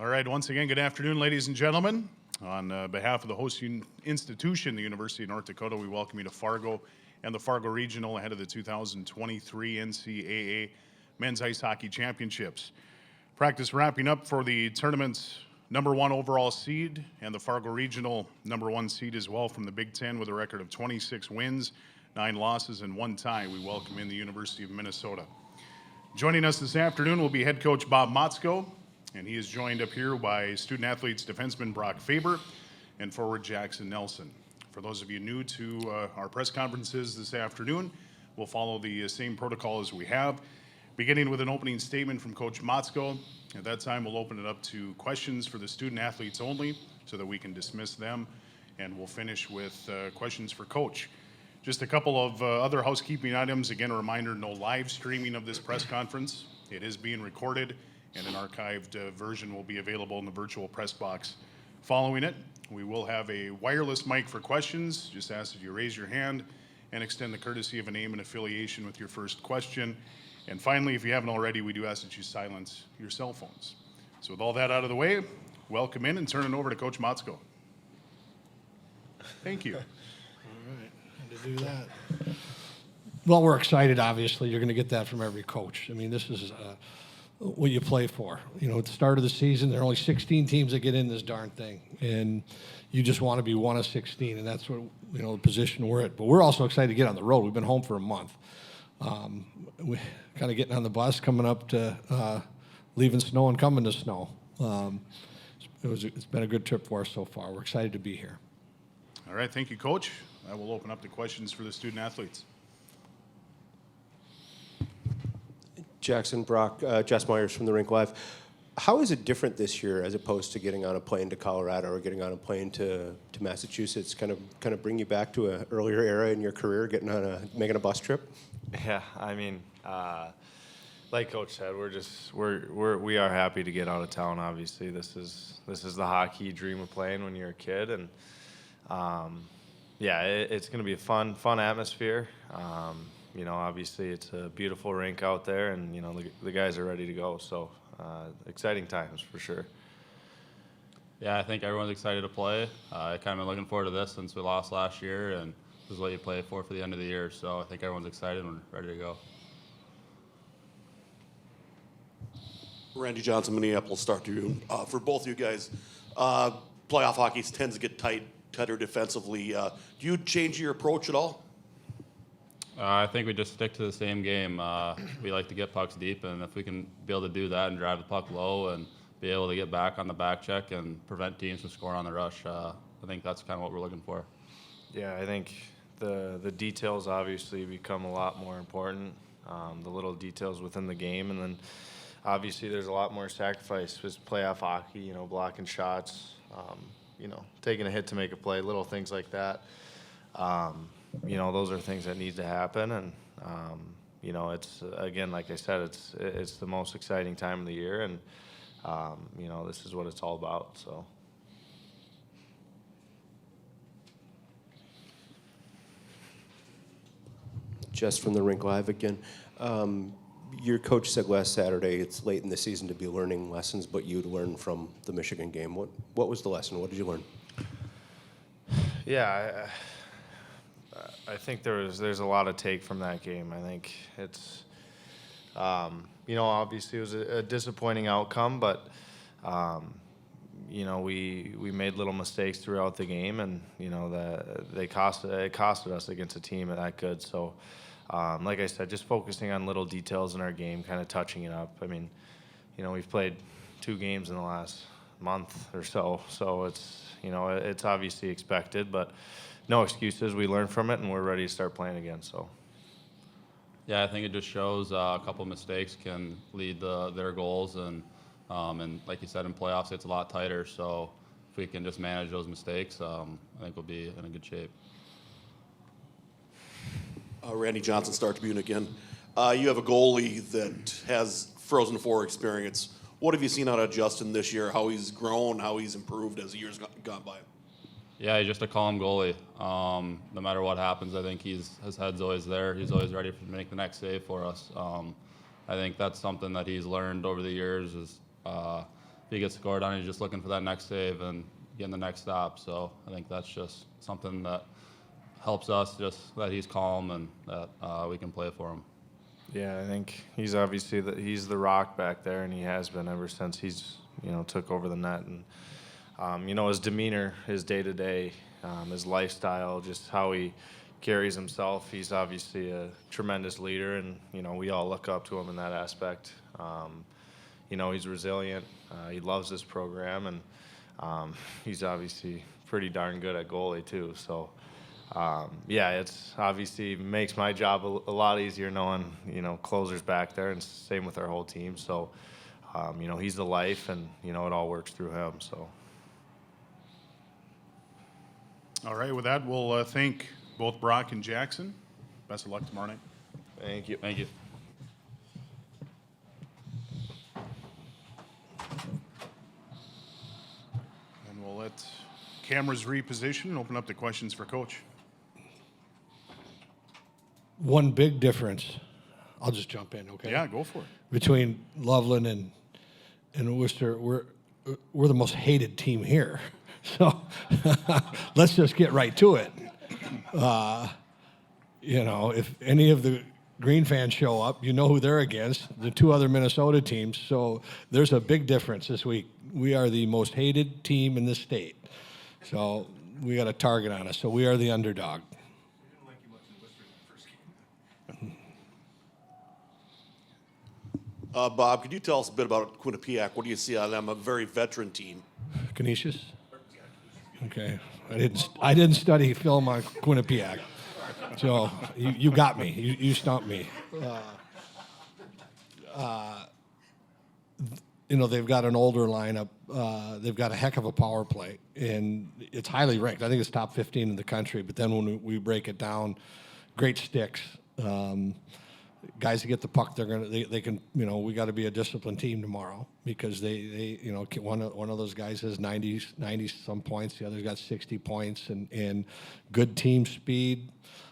All right, once again, good afternoon, ladies and gentlemen. On behalf of the host institution, the University of North Dakota, we welcome you to Fargo and the Fargo Regional ahead of the 2023 NCAA Men's Ice Hockey Championships. Practice wrapping up for the tournament's #1 overall seed and the Fargo Regional #1 seed as well from the Big Ten with a record of 26 wins, 9 losses, and 1 tie. We welcome in the University of Minnesota. Joining us this afternoon will be head coach Bob Motzko, and he is joined up here by student athletes defenseman Brock Faber and forward Jackson Nelson. For those of you new to our press conferences this afternoon, we'll follow the same protocol as we have, beginning with an opening statement from Coach Motzko. At that time, we'll open it up to questions for the student athletes only so that we can dismiss them, and we'll finish with questions for Coach. Just a couple of other housekeeping items. Again, a reminder, no live streaming of this press conference. It is being recorded, and an archived version will be available in the virtual press box following it. We will have a wireless mic for questions. Just ask that you raise your hand and extend the courtesy of a name and affiliation with your first question. And finally, if you haven't already, we do ask that you silence your cell phones. So with all that out of the way, welcome in and turn it over to Coach Motzko. Thank you. All right, had to do that. Well, we're excited, obviously. You're going to get that from every coach. I mean, this is what you play for. You know, at the start of the season, there are only 16 teams that get in this darn thing, and you just want to be one of 16, and that's what, you know, the position we're at. But we're also excited to get on the road. We've been home for a month. We kind of getting on the bus, coming up to leaving snow and coming to snow. It's been a good trip for us so far. We're excited to be here. All right, thank you, Coach. I will open up the questions for the student athletes. Jackson, Brock, Jess Myers from the Rink Live. How is it different this year as opposed to getting on a plane to Colorado or getting on a plane to Massachusetts? Kind of bring you back to an earlier era in your career, making a bus trip? Yeah, I mean, like Coach said, we are happy to get out of town. Obviously, this is the hockey you dream of playing when you're a kid, and yeah, it's going to be a fun atmosphere. You know, obviously it's a beautiful rink out there, and you know the guys are ready to go. So exciting times for sure. Yeah, I think everyone's excited to play. I kind of been looking forward to this since we lost last year, and this is what you play for the end of the year. So I think everyone's excited and ready to go. Randy Johnson, Minneapolis, start to you. For both of you guys, playoff hockey tends to get tighter defensively. Do you change your approach at all? I think we just stick to the same game. We like to get pucks deep, and if we can be able to do that and drive the puck low and be able to get back on the back check and prevent teams from scoring on the rush, I think that's kind of what we're looking for. Yeah, I think the details obviously become a lot more important, the little details within the game, and then obviously there's a lot more sacrifice with playoff hockey, you know, blocking shots, you know, taking a hit to make a play, little things like that. You know, those are things that need to happen, and you know, it's again, like I said, it's the most exciting time of the year, and you know, this is what it's all about. So. Just from the Rink Live again. Your coach said last Saturday it's late in the season to be learning lessons, but you'd learn from the Michigan game. What was the lesson? What did you learn? Yeah, I think there's a lot to take from that game. I think it's, you know, obviously it was a disappointing outcome, but you know, we made little mistakes throughout the game, and you know it costed us against a team that good. So, like I said, just focusing on little details in our game, kind of touching it up. I mean, you know, we've played 2 games in the last month or so, so it's, you know, it's obviously expected, but no excuses. We learn from it, and we're ready to start playing again. So. Yeah, I think it just shows a couple mistakes can lead their goals, and like you said, in playoffs it's a lot tighter. So if we can just manage those mistakes, I think we'll be in a good shape. Randy Johnson, Star Tribune again. You have a goalie that has Frozen Four experience. What have you seen out of Justin this year? How he's grown, how he's improved as the years gone by? Yeah, he's just a calm goalie. No matter what happens, I think his head's always there. He's always ready to make the next save for us. I think that's something that he's learned over the years is he gets scored on, he's just looking for that next save and getting the next stop. So I think that's just something that helps us, just that he's calm and that we can play for him. Yeah, I think he's obviously he's the rock back there, and he has been ever since he's took over the net. And his demeanor, his day to day, his lifestyle, just how he carries himself. He's obviously a tremendous leader, and we all look up to him in that aspect. He's resilient. He loves this program, and he's obviously pretty darn good at goalie too. So. It's obviously makes my job a lot easier knowing, closers back there, and same with our whole team. So, he's the life, and, it all works through him. So. All right, with that, we'll thank both Brock and Jackson. Best of luck tomorrow night. Thank you. Thank you. And we'll let cameras reposition and open up the questions for Coach. One big difference, I'll just jump in, okay? Yeah, go for it. Between Loveland and Worcester, we're the most hated team here. So let's just get right to it. If any of the Green fans show up, you know who they're against, the two other Minnesota teams. So there's a big difference this week. We are the most hated team in the state. So we got a target on us. So we are the underdog. Bob, could you tell us a bit about Quinnipiac? What do you see out of them? A very veteran team. Canisius? Okay. I didn't study film on Quinnipiac. So you got me. You stumped me. They've got an older lineup. They've got a heck of a power play, and it's highly ranked. I think it's top 15 in the country. But then when we break it down, great sticks. Guys that get the puck, they can. We got to be a disciplined team tomorrow because they one of those guys has 90 some points, the other's got 60 points, and good team speed.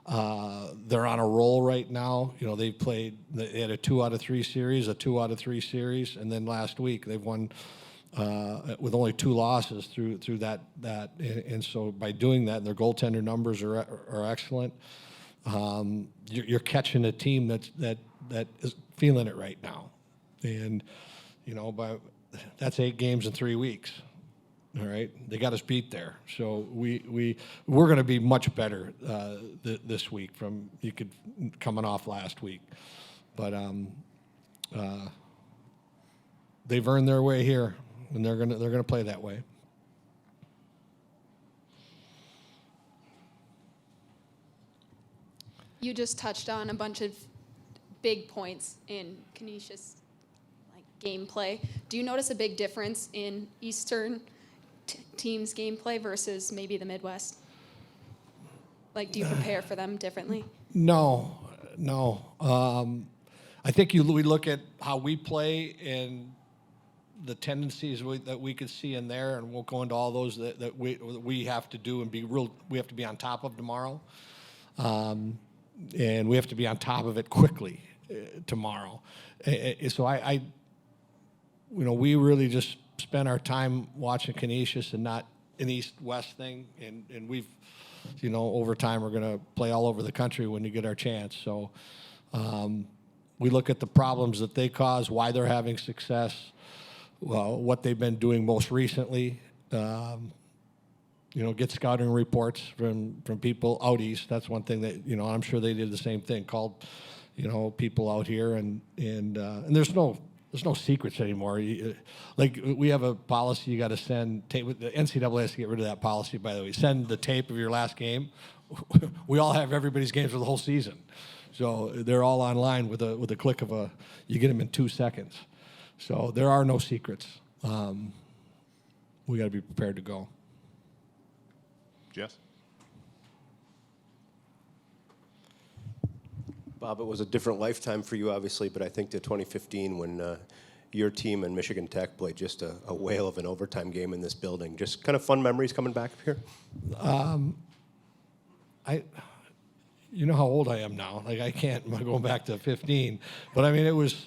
They're on a roll right now. They had a 2 out of 3 series, and then last week they've won with only 2 losses through that. And so by doing that, their goaltender numbers are excellent. You're catching a team that is feeling it right now, and that's 8 games in 3 weeks. All right, they got us beat there, so we're going to be much better this week from coming off last week, but they've earned their way here, and they're gonna play that way. You just touched on a bunch of big points in Canisius gameplay. Do you notice a big difference in Eastern teams' gameplay versus maybe the Midwest? Do you prepare for them differently? No. I think we look at how we play and the tendencies that we could see in there, and we'll go into all those that we have to do and we have to be on top of tomorrow. And we have to be on top of it quickly tomorrow. So we really just spend our time watching Canisius and not an East-West thing. And we've, over time we're going to play all over the country when you get our chance. So we look at the problems that they cause, why they're having success, what they've been doing most recently. Get scouting reports from people out east. That's one thing that I'm sure they did the same thing. Called people out here, and there's no secrets anymore. We have a policy. You got to send tape. The NCAA has to get rid of that policy. By the way, send the tape of your last game. We all have everybody's games for the whole season, so they're all online with a click of you get them in 2 seconds. So there are no secrets. We got to be prepared to go. Jess? Bob, it was a different lifetime for you, obviously, but I think to 2015 when your team and Michigan Tech played just a whale of an overtime game in this building. Just kind of fun memories coming back up here? You know how old I am now. I can't, I'm going back to 15. But, it was,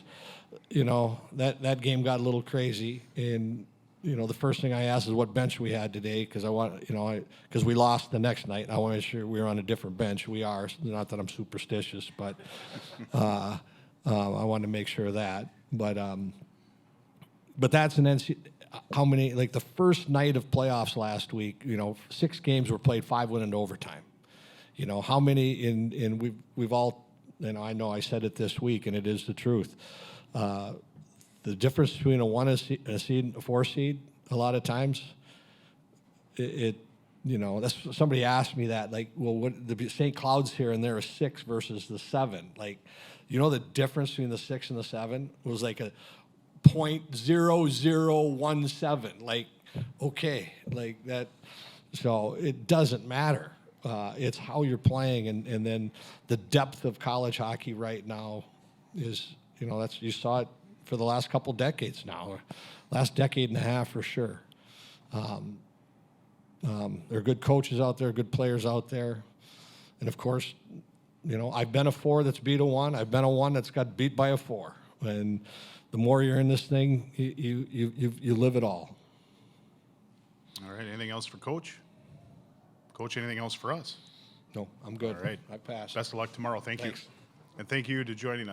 that game got a little crazy. And, the first thing I asked is what bench we had today because because we lost the next night. And I want to make sure we were on a different bench. We are. Not that I'm superstitious, but I wanted to make sure of that. But that's an NC. How many? Like the first night of playoffs last week, 6 games were played, 5 went into overtime. How many in we've all. I know I said it this week, and it is the truth. The difference between a 1 seed and a 4 seed, a lot of times, that's somebody asked me that, like, well, what the St. Cloud's here and they're a 6 versus the 7, like, the difference between the 6 and the 7 was like a 0.0017, like, okay, like that, so it doesn't matter. It's how you're playing, and then the depth of college hockey right now is, you saw it for the last couple decades now, last decade and a half for sure. There are good coaches out there, good players out there, and of course, I've been a 4 that's beat a 1. I've been a 1 that's got beat by a 4, and the more you're in this thing, you live it all. All right, anything else for Coach? Coach, anything else for us? No, I'm good. All right. I passed. Best of luck tomorrow. Thank you. Thanks. And thank you to joining us.